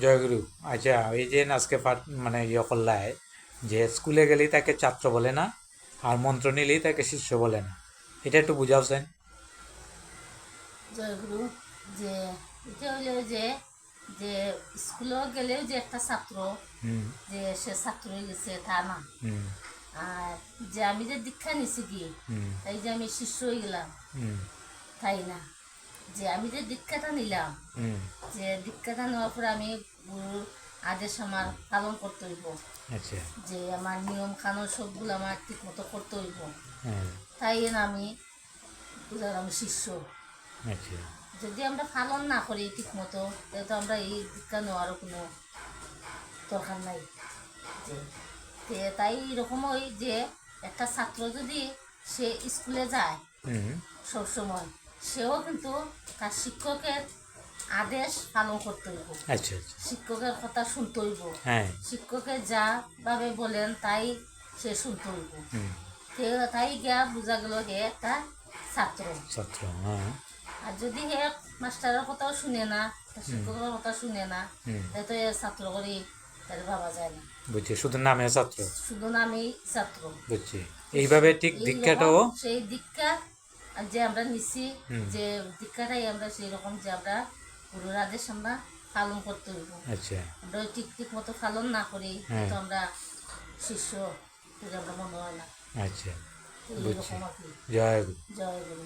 জয়গুরু। আচ্ছা, এই যে আজকে মানে করলায় যে স্কুলে গেলেই তাকে ছাত্র বলে না, আর মন্ত্র নিলেই তাকে শিষ্য বলে না, এটা একটু বুঝাওছেন। জয়গুরু। যে এটা হলো যে যে স্কুলে গেলেও যে একটা ছাত্র, হুম। যে সে ছাত্র হয়ে গেছে তা না। হুম। আর যে আমি যে দীক্ষা নিছি গিয়ে, হুম। তাই যে আমি শিষ্য হয়ে গেলাম হুম। তাই না। যে আমি যে দীক্ষাটা নিলাম, হুম। যে দীক্ষাটা নেওয়ার পরে আমি গুরুর আদেশ আমার পালন করতে হইব, আচ্ছা। যে আমার নিয়ম কানুন সবগুলো আমার ঠিক মতো করতে হইব। হ্যাঁ। তাই না আমি বুঝলাম আমি শিষ্য। আচ্ছা। যদি আমরা পালন না করি ঠিক মতো, তাহলে তো আমরা এই দীক্ষা নেওয়ারও কোনো দরকার নাই। যে তাই এরকম ওই যে একটা ছাত্র যদি সে স্কুলে যায় হুম। সবসময়, সেও কিন্তু তার শিক্ষকের আদেশ পালন করতে হইব, আচ্ছা, আচ্ছা। শিক্ষকের কথা শুনতে হইব, হ্যাঁ। শিক্ষকের যা ভাবে বলেন তাই সে শুনতে হইব। হুম। তাই গিয়া বোঝা গেল হে একটা ছাত্র। ছাত্র, হ্যাঁ। আর যদি হে মাস্টারের কথাও শুনে না, হুম। শিক্ষকের কথা শুনে না, হুম। তাই তো এ ছাত্র করে তার ভাবা যায় না। বুঝছি, শুধু নামে ছাত্র। শুধু নামেই ছাত্র। বুঝছি। এইভাবে ঠিক এইরকম দীক্ষাটাও। সেই দীক্ষা যে আমরা নিছি, হুম। যে দীক্ষাটাই আমরা সেই রকম যে আমরা গুরুর আদেশ আমরা পালন করতে হইব। আচ্ছা। আমরা ওই ঠিক ঠিক মতো পালন না করি হ্যাঁ। তো আমরা শিষ্য থেকে আমরা মনে হয় না। আচ্ছা। বুঝছি। এইরকম আর কি। জয় গুরু। জয় গুরু।